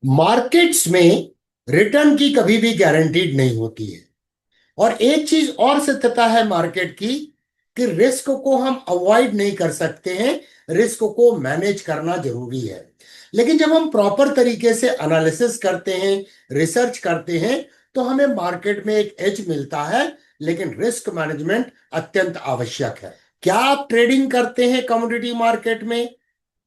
Markets में return की कभी भी गारंटीड नहीं होती है। और एक चीज और सत्यता है मार्केट की कि रिस्क को हम अवॉइड नहीं कर सकते हैं। रिस्क को मैनेज करना जरूरी है। लेकिन जब हम प्रॉपर तरीके से एनालिसिस करते हैं, रिसर्च करते हैं, तो हमें मार्केट में एक एज मिलता है। लेकिन रिस्क मैनेजमेंट अत्यंत आवश्यक है। क्या आप ट्रेडिंग करते हैं कमोडिटी मार्केट में?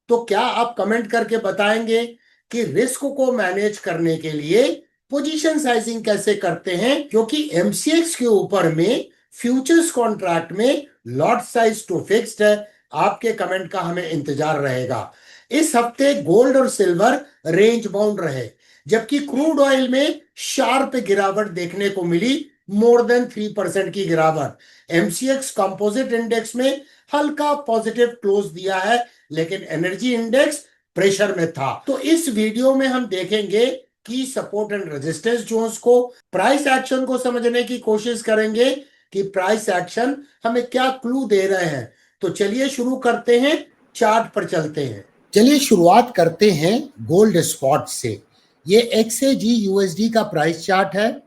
तो क्या आप कमेंट करके बताएंगे कि रिस्क को मैनेज करने के लिए पोजीशन साइजिंग कैसे करते हैं? क्योंकि एमसीएक्स के ऊपर में फ्यूचर्स कॉन्ट्रैक्ट में लॉट साइज टू फिक्स्ड है। आपके कमेंट का हमें इंतजार रहेगा। इस हफ्ते गोल्ड और सिल्वर रेंज बाउंड रहे, जबकि क्रूड ऑयल में शार्प गिरावट देखने को मिली। मोर देन 3% की गिरावट। एमसीएक्स कंपोजिट इंडेक्स में हल्का पॉजिटिव क्लोज दिया है, लेकिन एनर्जी इंडेक्स प्रेशर में था। तो इस वीडियो में हम देखेंगे कि सपोर्ट एंड रेजिस्टेंस जोन्स को, प्राइस एक्शन को समझने की कोशिश करेंगे कि प्राइस एक्शन हमें क्या क्लू दे रहे हैं। तो चलिए शुरू करते हैं, चार्ट पर चलते हैं। चलिए शुरुआत करते हैं गोल्ड स्पॉट से। ये एक्सएजी यूएसडी का प्राइस चार्ट है।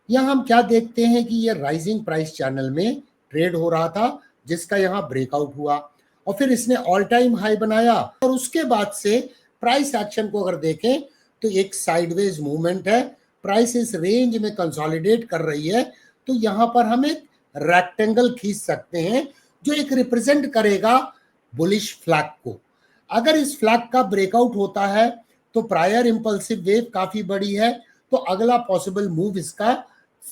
यहाँ हम क्या देखते हैं कि ये राइजिंग प्राइस चैनल में ट्रेड हो रहा था, जिसका यहाँ ब्रेकआउट हुआ और फिर इसने ऑल टाइम हाई बनाया। और उसके बाद से प्राइस एक्शन को अगर देखें तो एक साइडवेज मूवमेंट है। प्राइस इस रेंज में कंसोलिडेट कर रही है। तो यहाँ पर हम एक रेक्टेंगल खींच सकते हैं जो एक रिप्रेजेंट करेगा बुलिश फ्लैग को। अगर इस फ्लैग का ब्रेकआउट होता है तो प्रायर इंपल्सिव वेव काफी बड़ी है, तो अगला पॉसिबल मूव इसका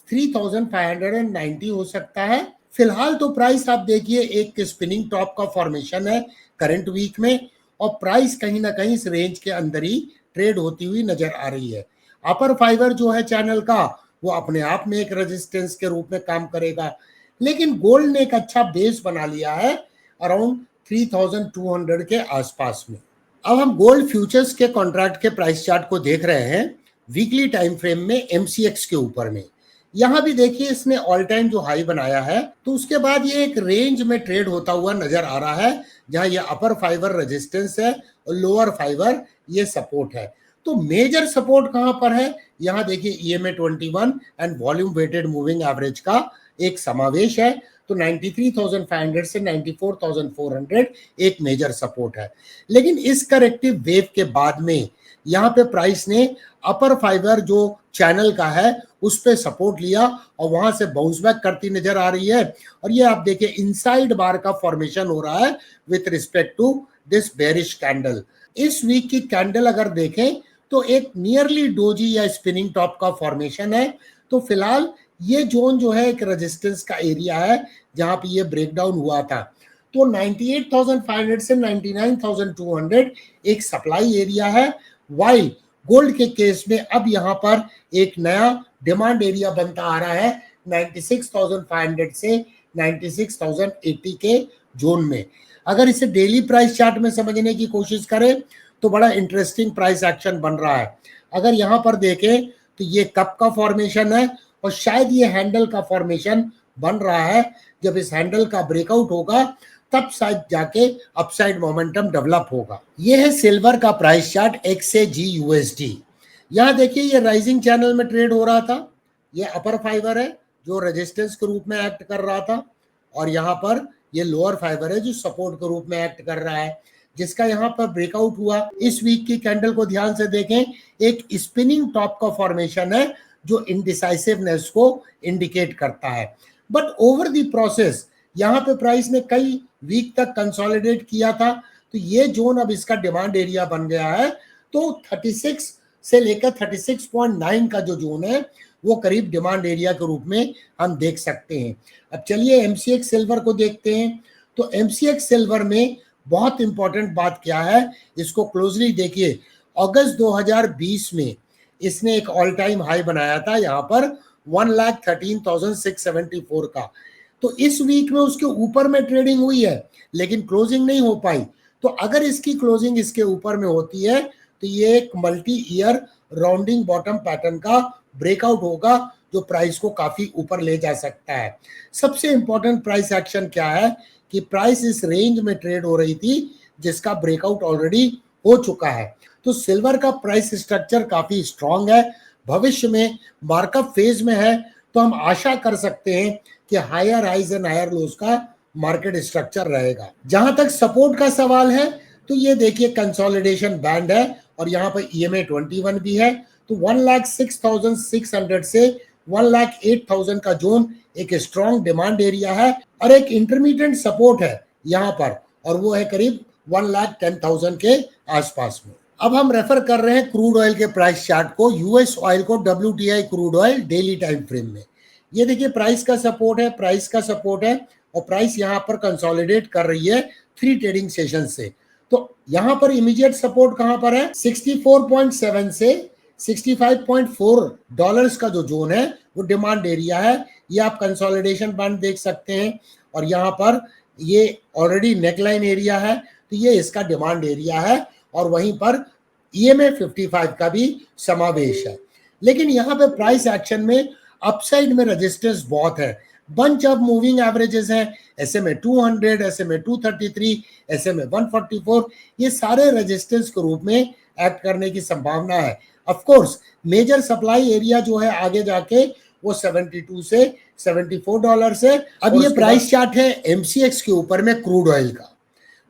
3590 हो सकता है। फिलहाल तो प्राइस आप देखिए एक स्पिनिंग टॉप का फॉर्मेशन है करंट वीक में, और प्राइस कहीं ना कहीं इस रेंज के अंदर ही ट्रेड होती हुई नजर आ रही है। अपर फाइबर जो है चैनल का, वो अपने आप में एक रेजिस्टेंस के रूप में काम करेगा। लेकिन गोल्ड ने एक अच्छा बेस बना लिया है अराउंड 3200 के आसपास में। अब हम गोल्ड फ्यूचर्स के कॉन्ट्रैक्ट के प्राइस चार्ट को देख रहे हैं वीकली टाइम फ्रेम में एमसीएक्स के ऊपर में। यहां भी देखिए इसने ऑल टाइम जो हाई बनाया है, तो उसके बाद ये एक रेंज में ट्रेड होता हुआ नजर आ रहा है, जहां ये अपर फाइबर रेजिस्टेंस है और लोअर फाइबर ये सपोर्ट है। तो मेजर सपोर्ट कहां पर है? यहां देखिए EMA 21 and volume weighted moving average का एक समावेश है। तो 93,500 से 94,400 एक मेजर सपोर्ट है। लेकिन इस करेक्टिव वेव के बाद में यहाँ पे प्राइस ने अपर फाइबर जो चैनल का है उस पे सपोर्ट लिया और वहां से बाउंस बैक करती नजर आ रही है। और ये आप देखिए इनसाइड बार का फॉर्मेशन हो रहा है with respect to this bearish candle. इस वीक की कैंडल अगर देखें तो एक नियरली डोजी या स्पिनिंग टॉप का फॉर्मेशन है। तो फिलहाल ये जोन जो है एक रेजिस्टेंस का एरिया है जहां पे ये ब्रेकडाउन हुआ था। तो 98,500 से 99,200 एक सप्लाई एरिया है। वाइल गोल्ड के केस में अब यहां पर एक नया डिमांड एरिया बनता आ रहा है 96,500 से 96,080 के जोन में। अगर इसे डेली प्राइस चार्ट में समझने की कोशिश करें तो बड़ा इंटरेस्टिंग प्राइस एक्शन बन रहा है। अगर यहां पर देखें तो ये कप का फॉर्मेशन है और शायद ये हैंडल का फॉर्मेशन बन रहा है। जब इस हैंडल का ब्रेकआउट होगा तब शायद जाके अपसाइड मोमेंटम डेवलप होगा। ये है सिल्वर का प्राइस चार्ट एक्सएजी यूएसडी। यहाँ देखिए ये राइजिंग चैनल में ट्रेड हो रहा था। ये अपर फाइबर है जो रेजिस्टेंस के रूप में एक्ट कर रहा था, और यहाँ पर ये लोअर फाइबर है जो सपोर्ट के रूप में एक्ट कर रहा है, जिसका यहाँ पर ब्रेकआउट हुआ। इस वीक की कैंडल को ध्यान से देखें, एक स्पिनिंग टॉप का फॉर्मेशन है जो इनडिसाइसिवनेस को इंडिकेट करता है। बट ओवर द प्रोसेस यहाँ पे प्राइस ने कई वीक तक कंसोलिडेट किया था। तो ये जोन अब इसका डिमांड एरिया बन गया है। तो 36 से लेकर 36.9 का जो जोन है वो करीब डिमांड एरिया के रूप में हम देख सकते हैं। अब चलिए एमसीएक्स सिल्वर को देखते हैं। तो एमसीएक्स सिल्वर में बहुत इंपॉर्टेंट बात क्या है, इसको क्लोजली देखिए। अगस्त 2020 में इसने एक ऑल टाइम हाई बनाया था यहाँ पर 1,13,674 का। तो इस वीक में उसके ऊपर में ट्रेडिंग हुई है, लेकिन क्लोजिंग नहीं हो पाई। तो अगर इसकी क्लोजिंग इसके ऊपर में होती है तो ये एक multi year rounding bottom pattern का ब्रेकआउट होगा जो प्राइस को काफी ऊपर ले जा सकता है। सबसे इंपॉर्टेंट प्राइस एक्शन क्या है कि प्राइस इस रेंज में ट्रेड हो रही थी जिसका ब्रेकआउट ऑलरेडी हो चुका है। तो सिल्वर का प्राइस स्ट्रक्चर काफी स्ट्रांग है, भविष्य में मार्कअप फेज में है, तो हम आशा कर सकते हैं कि higher highs and higher lows का मार्केट स्ट्रक्चर रहेगा। जहां तक सपोर्ट का सवाल है, तो ये देखिए कंसोलिडेशन बैंड है और यहाँ पर EMA 21 भी है। तो 1,06,600 से 1,08,000 का जोन एक स्ट्रॉन्ग डिमांड एरिया है और एक इंटरमीडिएट सपोर्ट है यहाँ पर, और वो है करीब 1,10,000 के आसपास में। अब हम रेफर कर रहे हैं क्रूड ऑयल के प्राइस चार्ट को, यूएस ऑयल को, WTI crude oil daily time frame में। ये देखिए प्राइस का सपोर्ट है, प्राइस का सपोर्ट है, और प्राइस यहाँ पर कंसोलिडेट कर रही है 3 ट्रेडिंग सेशन से। तो यहाँ पर इमीडिएट सपोर्ट कहां पर है, 64.7 से 65.4 डॉलर्स का जो जोन है वो डिमांड एरिया है। ये आप कंसोलिडेशन बैंड देख सकते हैं, और यहाँ पर ये ऑलरेडी नेकलाइन एरिया है, तो ये इसका डिमांड एरिया है, और वहीं पर EMA 55 का भी समावेश है। लेकिन यहाँ पे प्राइस एक्शन में अपसाइड में रेजिस्टेंस बहुत है, बंच ऑफ मूविंग एवरेजेस हैं, SMA 200, SMA 233, SMA 144, ये सारे रेजिस्टेंस के रूप में एक्ट करने की संभावना है। Of course major supply area जो है आगे जाके वो 72 से 74 डॉलर से। अब ये प्राइस चार्ट है MCX के ऊपर में क्रूड ऑयल का।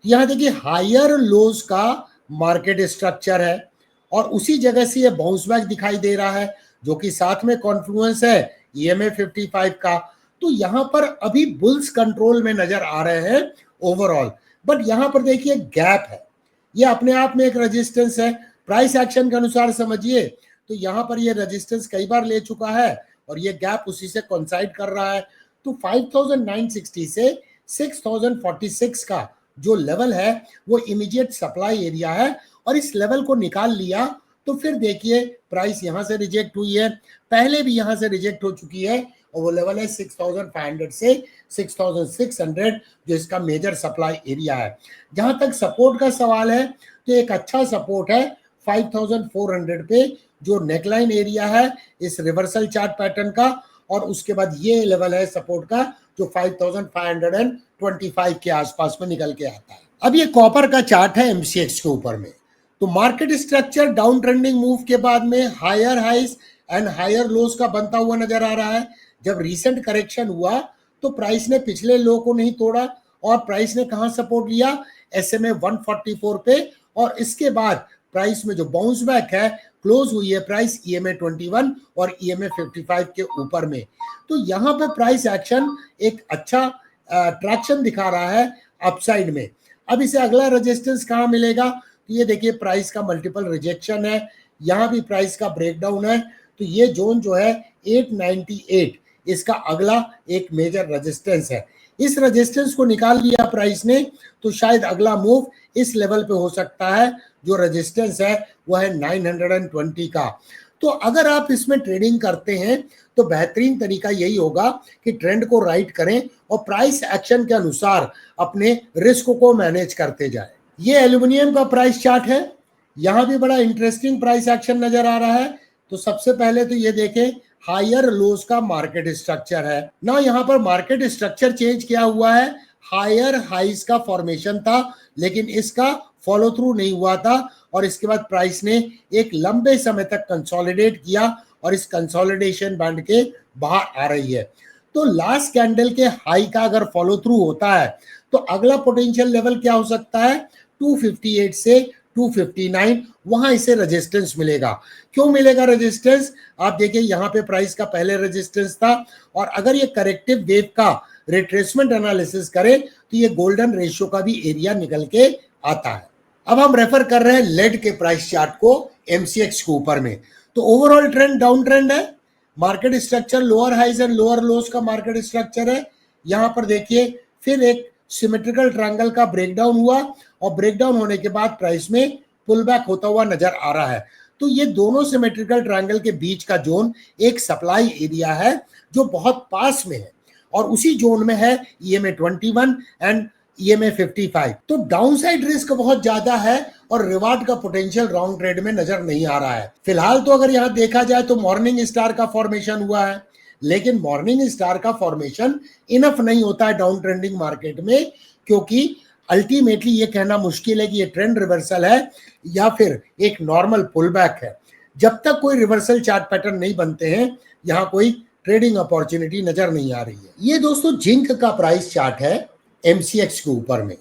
यहाँ देखिए हायर लोज का मार्केट स्ट्रक्चर है, और उसी जगह से ये बाउंस बैक दिखाई दे रहा है, जो कि साथ में कॉन्फ्लुएंस है EMA 55 का। तो यहाँ पर अभी बुल्स कंट्रोल में नजर आ रहे हैं ओवरऑल, बट यहाँ पर देखिए गैप है, ये अपने आप में एक रेजिस्टेंस है। प्राइस एक्शन के अनुसार समझिए तो यहाँ पर ये रेजिस्टेंस कई बार ले चुका है, और ये गैप उसी से कोइंसाइड कर रहा है। तो 5,960 से 6,046 का जो लेवल है वो इमीडिएट सप्लाई एरिया है, और इस लेवल को निकाल लिया तो फिर देखिए प्राइस यहां से रिजेक्ट हुई है, पहले भी यहां से रिजेक्ट हो चुकी है, और वो लेवल है 6,500 से 6,600, जो इसका मेजर सप्लाई एरिया है। जहां तक सपोर्ट का सवाल है, तो एक अच्छा सपोर्ट है 5,400 पे, जो नेकलाइन एरिया है इस रिवर्सल चार्ट पैटर्न का, और उसके बाद ये लेवल है सपोर्ट का जो 5,525 के आसपास में निकल के आता है। अब ये कॉपर का चार्ट है MCX के ऊपर में। तो market structure down trending move के बाद में higher highs and higher lows का बनता हुआ नजर आ रहा है। जब रीसेंट करेक्शन हुआ तो प्राइस ने पिछले लो को नहीं तोड़ा, और प्राइस ने कहां सपोर्ट लिया, SMA 144 पे, और इसके बाद प्राइस में जो बाउंस बैक है क्लोज हुई है प्राइस EMA 21 और EMA 55 के ऊपर में। तो यहाँ पे प्राइस एक्शन एक अच्छा ट्रैक्शन दिखा रहा है अपसाइड में। अब इसे अगला रेजिस्टेंस कहाँ मिलेगा, तो ये देखिए प्राइस का मल्टीपल रिजेक्शन है, यहाँ भी प्राइस का ब्रेकडाउन है। तो ये जोन जो है 898, इसका अगला एक मेजर रेजिस्टेंस है। इस रेजिस्टेंस को निकाल लिया प्राइस ने, तो शायद अगला मूव इस लेवल पे हो सकता है, जो रेजिस्टेंस है वो है 920 का। तो अगर आप इसमें ट्रेडिंग करते हैं तो बेहतरीन तरीका यही होगा कि ट्रेंड को राइट करें और प्राइस एक्शन के अनुसार अपने रिस्क को मैनेज करते जाएं। ये एल्यूमिनियम का प्राइस चार्ट है, यहाँ भी बड़ा इंटरेस्टिंग प्राइस एक्शन नजर आ रहा है। तो सबसे पहले तो ये देखें हायर लोज का मार्केट स्ट्रक्चर है ना, यहाँ पर मार्केट स्ट्रक्चर चेंज किया हुआ है, हायर हाइज का फॉर्मेशन था लेकिन इसका फॉलो थ्रू नहीं हुआ था, और इसके बाद प्राइस ने एक लंबे समय तक कंसोलिडेट किया और इस कंसोलिडेशन बैंड के बाहर आ रही है। तो लास्ट कैंडल के हाई का अगर फॉलो थ्रू होता है तो अगला पोटेंशियल लेवल क्या हो सकता है, 258 से 259, वहां इसे रेजिस्टेंस मिलेगा। क्यों मिलेगा रेजिस्टेंस, आप देखिए यहाँ पे प्राइस का पहले रेजिस्टेंस था, और अगर ये करेक्टिव वेव का रिट्रेसमेंट एनालिसिस करें तो ये गोल्डन रेशियो का भी एरिया निकल के आता है। अब हम रेफर कर रहे हैं लेड के प्राइस चार्ट को MCX के ऊपर में। तो ओवरऑल ट्रेंड डाउन ट्रेंड है, market structure lower highs and lower lows का मार्केट स्ट्रक्चर है। यहाँ पर देखिए फिर एक सिमेट्रिकल ट्रायंगल का ब्रेकडाउन हुआ, और ब्रेकडाउन होने के बाद प्राइस में पुल बैक होता हुआ नजर आ रहा है। तो ये दोनों सिमेट्रिकल ट्रायंगल के बीच का जोन एक सप्लाई एरिया है जो बहुत पास में है, और उसी जोन में है EMA 21 एंड EMA 55। तो डाउनसाइड रिस्क बहुत ज्यादा है और रिवार्ड का पोटेंशियल रॉन्ग ट्रेड में नजर नहीं आ रहा है फिलहाल। तो अगर यहाँ देखा जाए तो मॉर्निंग स्टार का फॉर्मेशन हुआ है, लेकिन मॉर्निंग स्टार का फॉर्मेशन इनफ नहीं होता है डाउन ट्रेंडिंग मार्केट में, क्योंकि अल्टीमेटली ये कहना मुश्किल है कि ये ट्रेंड रिवर्सल है या फिर एक नॉर्मल पुल बैक है। जब तक कोई रिवर्सल चार्ट पैटर्न नहीं बनते हैं, यहाँ कोई ट्रेडिंग अपॉर्चुनिटी नजर नहीं आ रही है। ये दोस्तों जिंक का प्राइस चार्ट है एमसीएक्स के ऊपर में।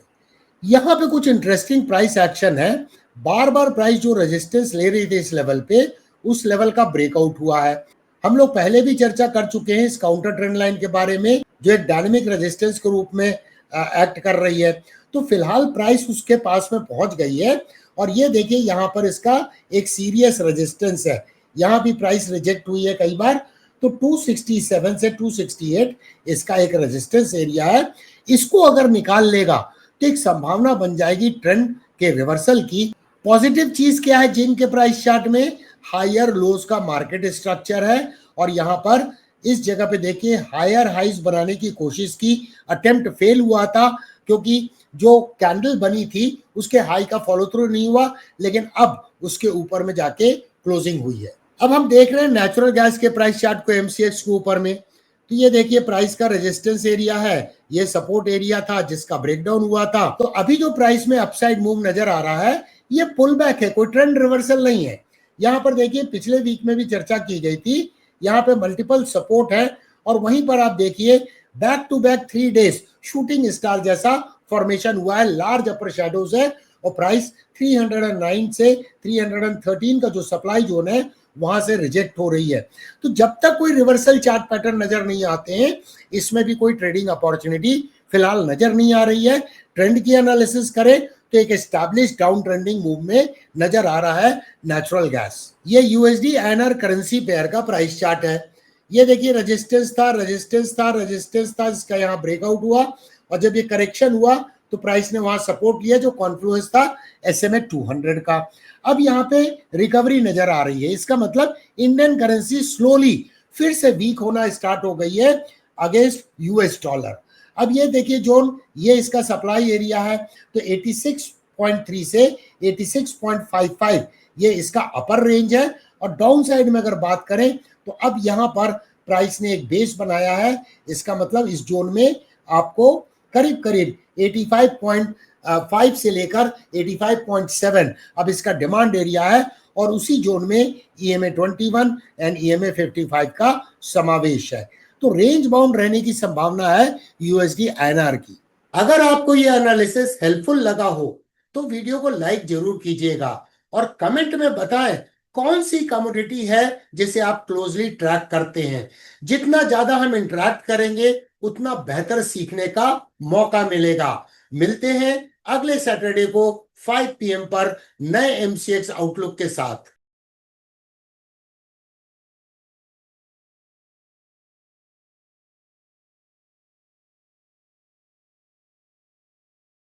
यहाँ पे कुछ इंटरेस्टिंग प्राइस एक्शन है। बार बार प्राइस जो रेजिस्टेंस ले रही थी इस लेवल पे, उस लेवल का ब्रेकआउट हुआ है। हम लोग पहले भी चर्चा कर चुके हैं इस काउंटर ट्रेंड लाइन के बारे में, जो एक डायनेमिक रेजिस्टेंस के रूप में एक्ट कर रही है। तो फिलहाल प्राइस उसके पास में पहुंच गई है और ये देखिए यहाँ पर इसका एक सीरियस रेजिस्टेंस है। यहाँ भी प्राइस रिजेक्ट हुई है कई बार। तो 267 से 268 इसका एक रेजिस्टेंस एरिया है। इसको अगर निकाल लेगा तो एक संभावना बन जाएगी ट्रेंड के रिवर्सल की। पॉजिटिव चीज क्या है जिंक के प्राइस चार्ट में? हायर लोज का मार्केट स्ट्रक्चर है और यहाँ पर इस जगह पे देखिए हायर हाइज बनाने की कोशिश की, अटेम्प्ट फेल हुआ था क्योंकि जो कैंडल बनी थी उसके हाई का फॉलो थ्रू नहीं हुआ, लेकिन अब उसके ऊपर में जाके क्लोजिंग हुई है। अब हम देख रहे हैं नेचुरल गैस के प्राइस चार्ट को एमसीएक्स के ऊपर में। तो ये देखिए प्राइस का रेजिस्टेंस एरिया है, ये सपोर्ट एरिया था जिसका ब्रेकडाउन हुआ था। तो अभी जो प्राइस में अपसाइड मूव नजर आ रहा है ये पुल बैक है, कोई ट्रेंड रिवर्सल नहीं है। यहाँ पर देखिए पिछले वीक में भी चर्चा की गई थी, यहाँ पे मल्टीपल सपोर्ट है और वहीं पर आप देखिए back to back 3 days shooting star जैसा फॉर्मेशन हुआ है, लार्ज अपर शेडोज है और प्राइस 309 से 313 का जो सप्लाई जोन है वहां से रिजेक्ट हो रही है। तो जब तक कोई रिवर्सल चार्ट पैटर्न नजर नहीं आते हैं, इसमें भी कोई ट्रेडिंग अपॉर्चुनिटी फिलहाल नजर नहीं आ रही है। ट्रेंड की एनालिसिस करें तो एक एस्टैब्लिश डाउन ट्रेंडिंग मूव में नजर आ रहा है नेचुरल गैस। ये यूएसडी आईएनआर करेंसी पेयर का प्राइस चार्ट है। ये देखिए रेजिस्टेंस था, रेजिस्टेंस था, रेजिस्टेंस था, इसका यहाँ ब्रेकआउट हुआ और जब ये करेक्शन हुआ तो प्राइस ने वहां सपोर्ट लिया जो कॉन्फ्लुएंस था SMA 200 का। अब यहाँ पे रिकवरी नजर आ रही है, इसका मतलब इंडियन करेंसी स्लोली फिर से वीक होना स्टार्ट हो गई है अगेंस्ट यूएस डॉलर। अब ये देखिए जोन, ये इसका सप्लाई एरिया है, तो 86.3 से 86.55 ये इसका अपर रेंज है। और डाउन साइड में अगर बात करें तो अब यहाँ पर प्राइस ने एक बेस बनाया है, इसका मतलब इस जोन में आपको करीब करीब 85.5 से लेकर 85.7 अब इसका डिमांड एरिया है और उसी जोन में EMA 21 एंड EMA 55 का समावेश है। तो रेंज बाउंड रहने की संभावना है यूएसडी आईएनआर की। अगर आपको यह एनालिसिस हेल्पफुल लगा हो तो वीडियो को लाइक जरूर कीजिएगा और कमेंट में बताएं कौन सी कमोडिटी है जिसे आप क्लोजली ट्रैक करते हैं। जितना ज्यादा हम इंटरैक्ट करेंगे उतना बेहतर सीखने का मौका मिलेगा। मिलते हैं अगले सैटरडे को 5 PM पर नए MCX आउटलुक के साथ।